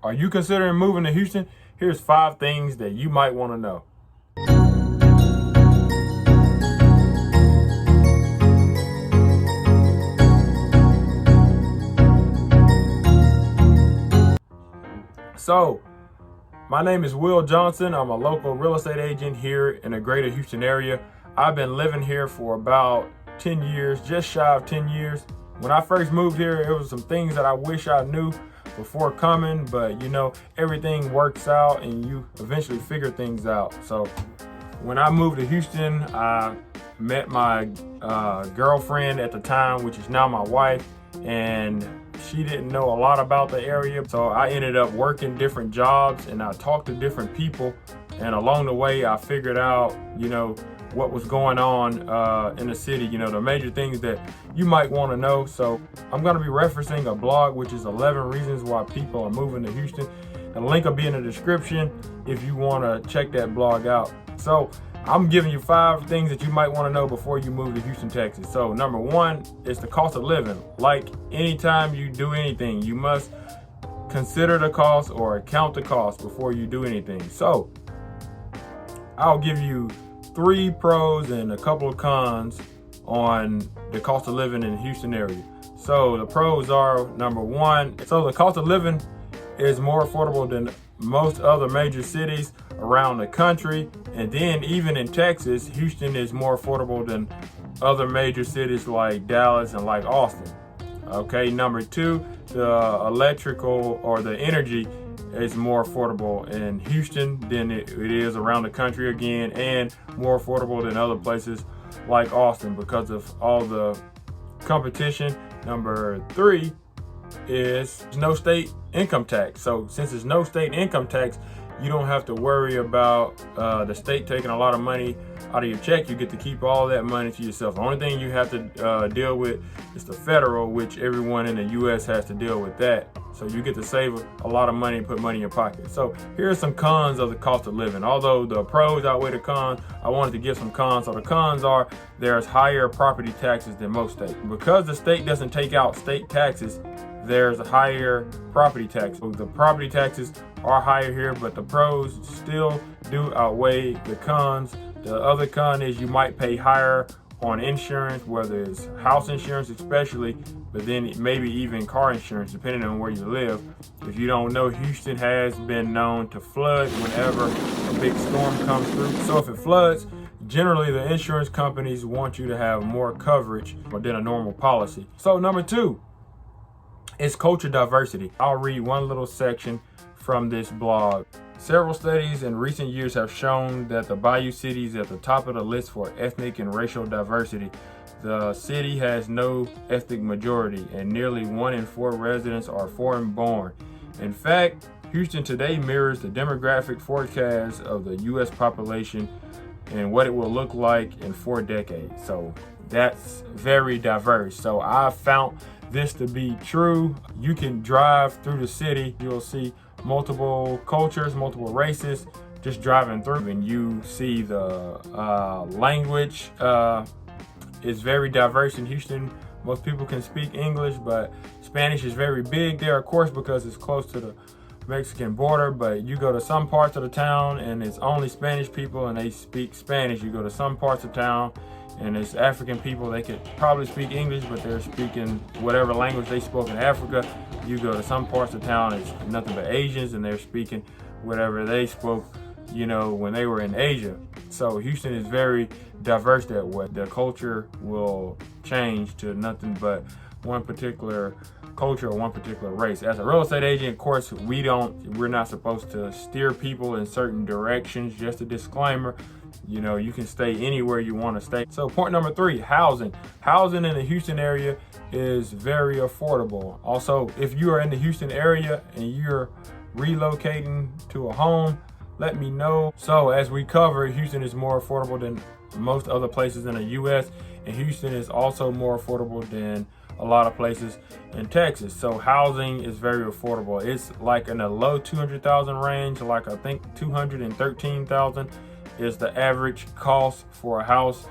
Are you considering moving to Houston? Here's 5 things that you might want to know. So, my name is Will Johnson. I'm a local real estate agent here in the greater Houston area. I've been living here for about 10 years, just shy of 10 years. When I first moved here, it was some things that I wish I knew before coming, but everything works out and you eventually figure things out. So when I moved to Houston, I met my girlfriend at the time, which is now my wife, and she didn't know a lot about the area. So I ended up working different jobs and I talked to different people. And along the way, I figured out, what was going on in the city, the major things that you might want to know. So I'm going to be referencing a blog, which is 11 reasons why people are moving to Houston. The link will be in the description if you want to check that blog out. So I'm giving you 5 things that you might want to know before you move to Houston, Texas. So number 1 is the cost of living. Like anytime you do anything, you must consider the cost or count the cost before you do anything. So I'll give you 3 pros and a couple of cons on the cost of living in the Houston area. So the pros are, number 1, so the cost of living is more affordable than most other major cities around the country. And then even in Texas, Houston is more affordable than other major cities like Dallas and like Austin. Okay, number 2, the electrical or the energy is more affordable in Houston than it is around the country again, and more affordable than other places like Austin because of all the competition. Number 3 is no state income tax. So since there's no state income tax, you don't have to worry about the state taking a lot of money out of your check. You get to keep all that money to yourself. The only thing you have to deal with is the federal, which everyone in the U.S. has to deal with that. So you get to save a lot of money and put money in your pocket. So here are some cons of the cost of living. Although the pros outweigh the cons, I wanted to give some cons. So the cons are there's higher property taxes than most states. Because the state doesn't take out state taxes, there's a higher property tax. So the property taxes are higher here, but the pros still do outweigh the cons. The other con is you might pay higher on insurance, whether it's house insurance especially, but then maybe even car insurance, depending on where you live. If you don't know, Houston has been known to flood whenever a big storm comes through. So if it floods, generally the insurance companies want you to have more coverage than a normal policy. So number 2 is culture diversity. I'll read one little section from this blog. Several studies in recent years have shown that the Bayou City is at the top of the list for ethnic and racial diversity. The city has no ethnic majority, and nearly 1 in 4 residents are foreign born. In fact, Houston today mirrors the demographic forecast of the U.S. population and what it will look like in 4 decades. So that's very diverse. So I found this to be true. You can drive through the city, you'll see multiple cultures, multiple races just driving through, and you see the language is very diverse in Houston. Most people can speak English, but Spanish is very big there, of course, because it's close to the Mexican border. But you go to some parts of the town and it's only Spanish people and they speak Spanish. You go to some parts of town and it's African people, they could probably speak English, but they're speaking whatever language they spoke in Africa. You go to some parts of town, it's nothing but Asians, and they're speaking whatever they spoke, when they were in Asia. So Houston is very diverse that way. The culture will change to nothing but one particular culture or one particular race. As a real estate agent, of course, we're not supposed to steer people in certain directions. Just a disclaimer. You can stay anywhere you want to stay. So point number 3, housing. Housing in the Houston area is very affordable. Also, if you are in the Houston area and you're relocating to a home, let me know. So as we covered, Houston is more affordable than most other places in the U.S. and Houston is also more affordable than a lot of places in Texas. So housing is very affordable. It's like in the low 200,000 range, like I think 213,000 is the average cost for a house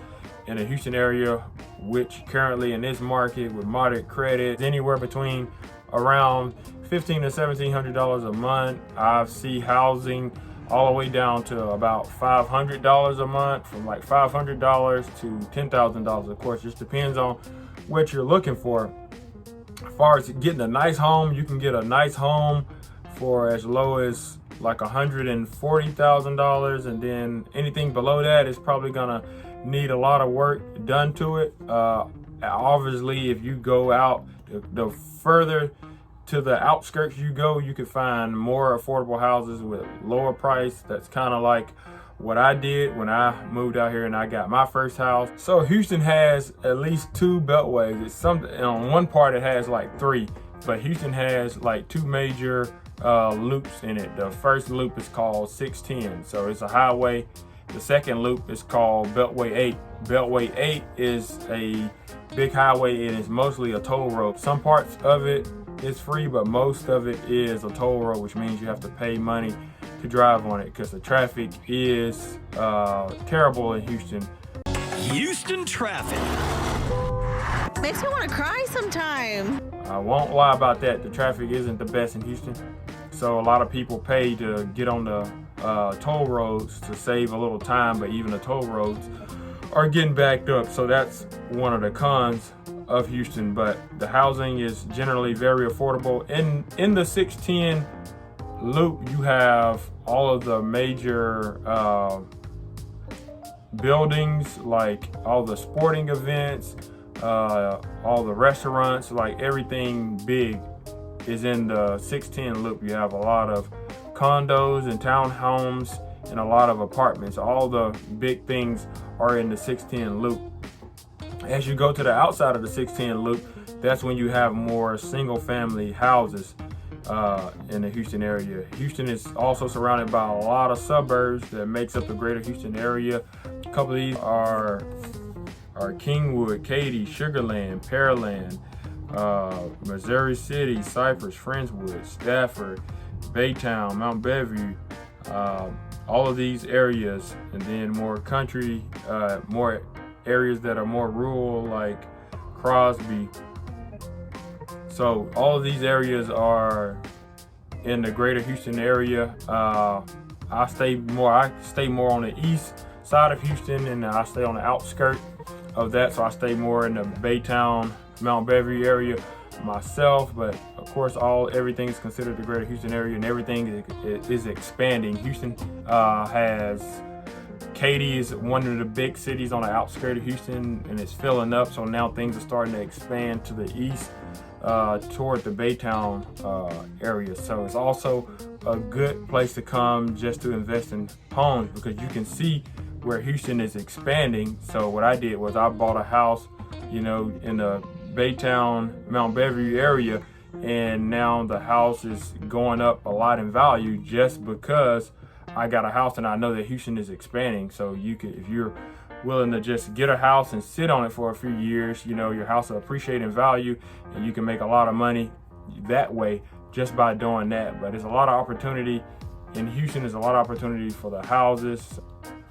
in the Houston area, which currently in this market with moderate credit is anywhere between around $1,500 to $1,700 a month. I see housing all the way down to about $500 a month, from like $500 to $10,000. Of course, just depends on what you're looking for. As far as getting a nice home, you can get a nice home for as low as like $140,000, and then anything below that is probably gonna need a lot of work done to it. Obviously, if you go out, the further to the outskirts you go, you can find more affordable houses with lower price. That's kind of like what I did when I moved out here and I got my first house. So Houston has at least 2 beltways. It's on one part it has like 3, but Houston has like 2 major loops in it. The first loop is called 610, so it's a highway. The second loop is called Beltway 8. Beltway 8 is a big highway. It is mostly a toll road. Some parts of it is free, but most of it is a toll road, which means you have to pay money to drive on it because the traffic is terrible in Houston. Houston traffic makes me want to cry sometime. I won't lie about that. The traffic isn't the best in Houston, so a lot of people pay to get on the toll roads to save a little time, but even the toll roads are getting backed up, so that's one of the cons of Houston. But the housing is generally very affordable. In the 610 loop, you have all of the major buildings, like all the sporting events, all the restaurants, like everything big is in the 610 loop. You have a lot of condos and townhomes and a lot of apartments. All the big things are in the 610 loop. As you go to the outside of the 610 loop, that's when you have more single family houses in the Houston area. Houston is also surrounded by a lot of suburbs that makes up the greater Houston area. A couple of these are Kingwood, Katy, Sugarland, Pearland, Missouri City, Cypress, Friendswood, Stafford, Baytown, Mount Bellevue, all of these areas, and then more country, more areas that are more rural, like Crosby. So all of these areas are in the greater Houston area. I stay more on the east side of Houston, and I stay on the outskirts of that, so I stay more in the Baytown, Mount Bellevue area myself. But of course, everything is considered the greater Houston area, and everything is expanding. Houston has Katy is one of the big cities on the outskirts of Houston, and it's filling up. So now things are starting to expand to the east toward the Baytown area. So it's also a good place to come just to invest in homes, because you can see where Houston is expanding. So what I did was I bought a house, in the Baytown, Mount Bellevue area, and now the house is going up a lot in value just because I got a house and I know that Houston is expanding. So if you're willing to just get a house and sit on it for a few years, your house will appreciate in value, and you can make a lot of money that way just by doing that. But there's a lot of opportunity in Houston. There's a lot of opportunity for the houses.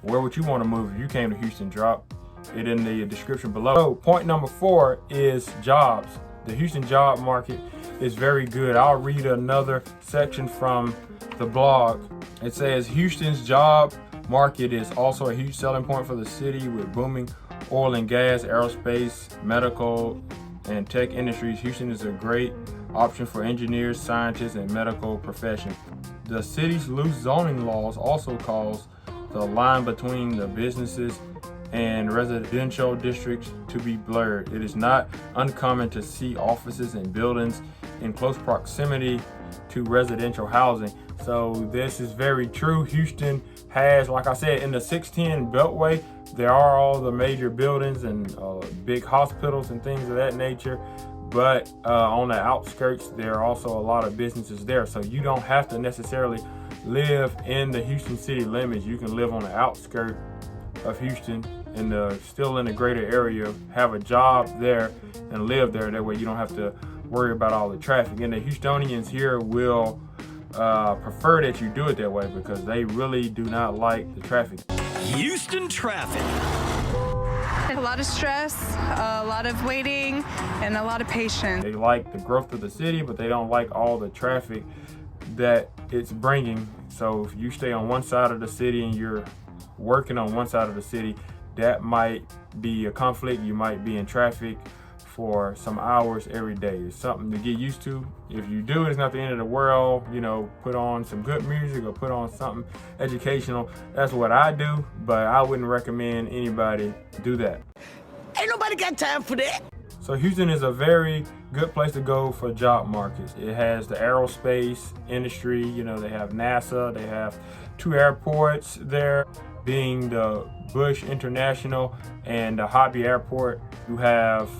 Where would you want to move if you came to Houston? Drop it in the description below. So point number 4 is jobs. The Houston job market is very good. I'll read another section from the blog. It says Houston's job market is also a huge selling point for the city, with booming oil and gas, aerospace, medical, and tech industries. Houston is a great option for engineers, scientists, and medical professions. The city's loose zoning laws also cause the line between the businesses and residential districts to be blurred. It is not uncommon to see offices and buildings in close proximity to residential housing. So this is very true. Houston has, like I said, in the 610 Beltway, there are all the major buildings and big hospitals and things of that nature. But on the outskirts, there are also a lot of businesses there. So you don't have to necessarily live in the Houston city limits. You can live on the outskirts of Houston and still in the greater area, have a job there and live there. That way you don't have to worry about all the traffic. And the Houstonians here will prefer that you do it that way, because they really do not like the traffic. Houston traffic. A lot of stress, a lot of waiting, and a lot of patience. They like the growth of the city, but they don't like all the traffic that it's bringing. So if you stay on one side of the city and you're working on one side of the city, that might be a conflict. You might be in traffic for some hours every day. It's something to get used to. If you do, it's not the end of the world. You know, put on some good music or put on something educational. That's what I do, but I wouldn't recommend anybody do that. Ain't nobody got time for that. So Houston is a very good place to go for job markets. It has the aerospace industry. You know, they have NASA, they have 2 airports there, being the Bush International and the Hobby Airport. You have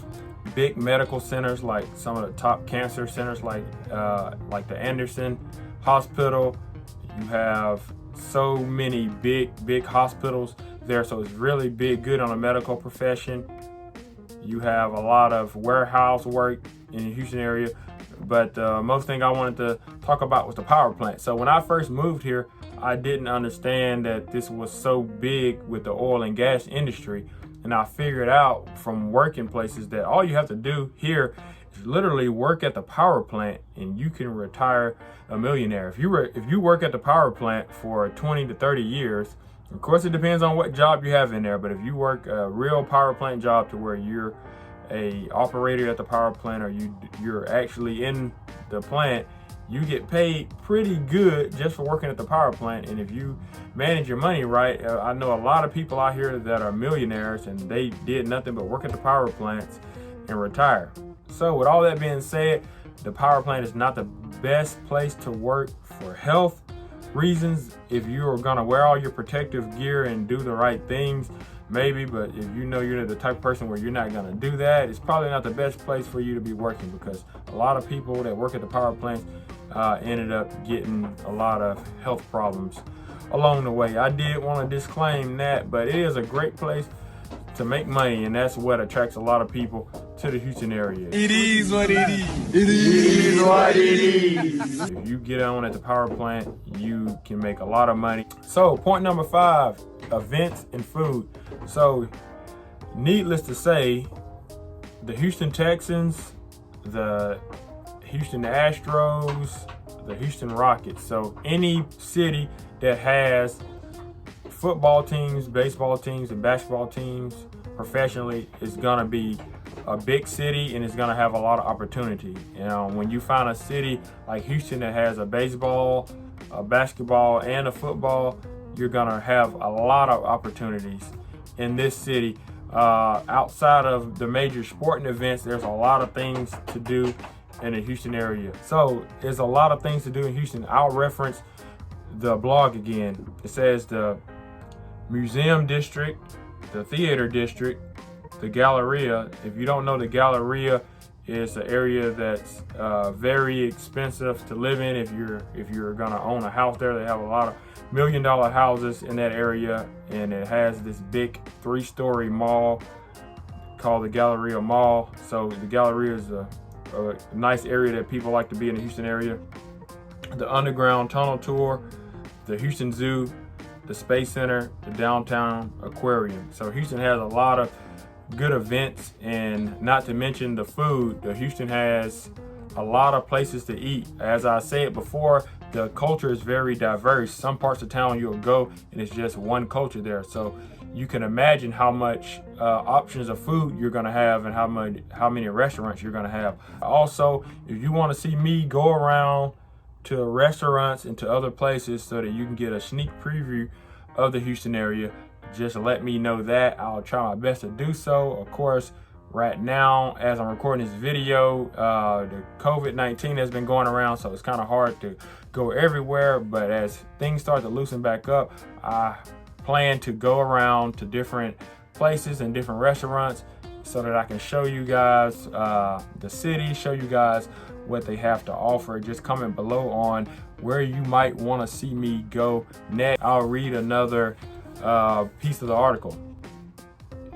big medical centers, like some of the top cancer centers, like the Anderson Hospital. You have so many big hospitals there, so it's really good on the medical profession. You have a lot of warehouse work in the Houston area, but the most thing I wanted to talk about was the power plant. So when I first moved here, I didn't understand that this was so big with the oil and gas industry. And I figured out from working places that all you have to do here is literally work at the power plant and you can retire a millionaire. If you work at the power plant for 20 to 30 years, of course it depends on what job you have in there, but if you work a real power plant job to where you're a operator at the power plant, or you're actually in the plant, you get paid pretty good just for working at the power plant. And if you manage your money right, I know a lot of people out here that are millionaires and they did nothing but work at the power plants and retire. So with all that being said, the power plant is not the best place to work for health reasons. If you're gonna wear all your protective gear and do the right things, maybe, but if you know you're the type of person where you're not gonna do that, it's probably not the best place for you to be working, because a lot of people that work at the power plants ended up getting a lot of health problems along the way. I did want to disclaim that, but it is a great place to make money, and that's what attracts a lot of people to the Houston area. It is what it is. It is what it is. If you get on at the power plant, you can make a lot of money. So point number 5, events and food. So needless to say, the Houston Texans, the Houston Astros, the Houston Rockets. So any city that has football teams, baseball teams, and basketball teams professionally is gonna be a big city, and it's gonna have a lot of opportunity. You know, when you find a city like Houston that has a baseball, a basketball, and a football, you're gonna have a lot of opportunities in this city. Outside of the major sporting events, there's a lot of things to do in the Houston area. So there's a lot of things to do in Houston. I'll reference the blog again. It says the Museum District, the Theater District, the Galleria. If you don't know, the Galleria is an area that's very expensive to live in. If you're gonna own a house there, they have a lot of $1 million houses in that area, and it has this big 3-story mall called the Galleria Mall. So the Galleria is a nice area that people like to be in the Houston area. The Underground Tunnel Tour, the Houston Zoo, the Space Center, the Downtown Aquarium. So Houston has a lot of good events, and not to mention the food. Houston has a lot of places to eat. As I said before, the culture is very diverse. Some parts of town you'll go and it's just one culture there. So you can imagine how much options of food you're gonna have and how many restaurants you're gonna have. Also, if you wanna see me go around to restaurants and to other places so that you can get a sneak preview of the Houston area, just let me know that. I'll try my best to do so. Of course, right now, as I'm recording this video, the COVID-19 has been going around, so it's kind of hard to go everywhere. But as things start to loosen back up, I plan to go around to different places and different restaurants so that I can show you guys the city, show you guys what they have to offer. Just comment below on where you might want to see me go next. I'll read another piece of the article.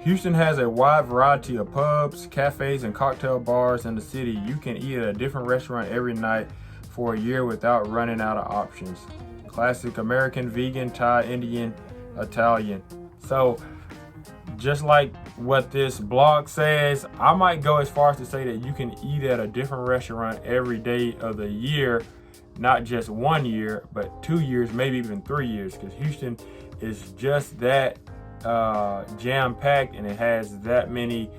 Houston has a wide variety of pubs, cafes, and cocktail bars in the city. You can eat at a different restaurant every night for a year without running out of options. Classic American, vegan, Thai, Indian, Italian. So just like what this blog says, I might go as far as to say that you can eat at a different restaurant every day of the year, not just 1 year, but 2 years, maybe even 3 years, because Houston is just that jam-packed, and it has that many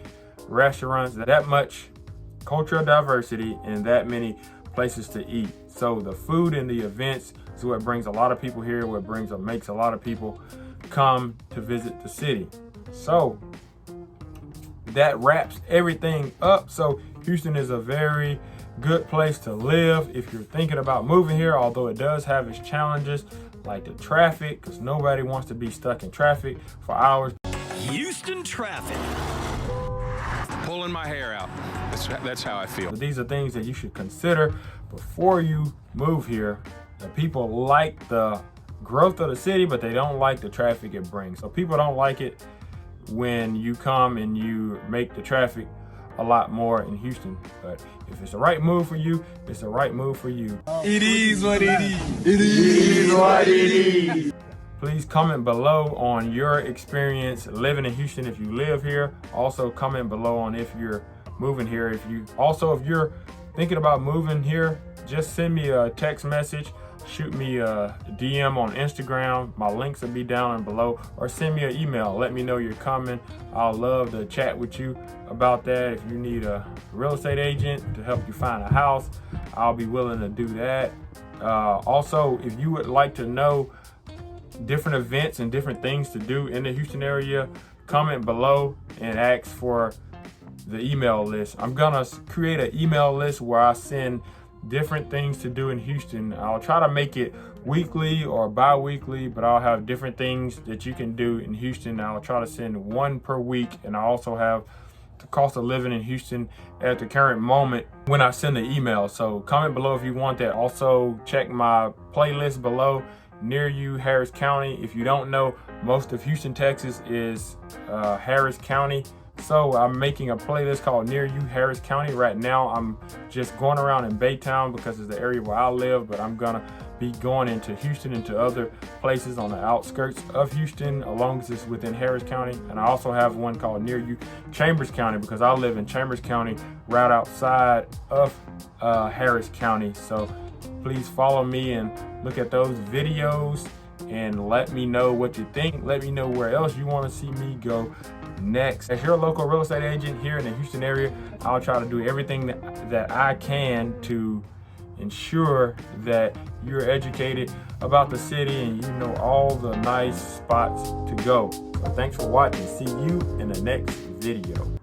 restaurants, that much cultural diversity, and that many places to eat. So the food and the events is what brings a lot of people here, makes a lot of people come to visit the city. So that wraps everything up. So Houston is a very good place to live if you're thinking about moving here, although it does have its challenges like the traffic, because nobody wants to be stuck in traffic for hours. Houston traffic. Pulling my hair out. That's how I feel. But these are things that you should consider before you move here. The people like the growth of the city, but they don't like the traffic it brings. So people don't like it when you come and you make the traffic a lot more in Houston. But if it's the right move for you, it's the right move for you. It is what it is. It is what it is. Please comment below on your experience living in Houston if you live here. Also comment below on if you're moving here. If you're thinking about moving here, just send me a text message, shoot me a DM on Instagram. My links will be down below, or send me an email. Let me know you're coming. I'll love to chat with you about that. If you need a real estate agent to help you find a house, I'll be willing to do that. Also, if you would like to know different events and different things to do in the Houston area, comment below and ask for the email list. I'm gonna create an email list where I send different things to do in Houston. I'll try to make it weekly or bi-weekly, but I'll have different things that you can do in Houston. I'll try to send one per week, and I also have the cost of living in Houston at the current moment when I send the email. So comment below if you want that. Also check my playlist below, Near You, Harris County. If you don't know, most of Houston, Texas is Harris County. So I'm making a playlist called Near You, Harris County. Right now, I'm just going around in Baytown because it's the area where I live, but I'm gonna be going into Houston, into other places on the outskirts of Houston, along as it's within Harris County. And I also have one called Near You, Chambers County, because I live in Chambers County, right outside of Harris County. So please follow me and look at those videos and let me know what you think. Let me know where else you want to see me go next. As your local real estate agent here in the Houston area, I'll try to do everything that I can to ensure that you're educated about the city and you know all the nice spots to go. So thanks for watching. See you in the next video.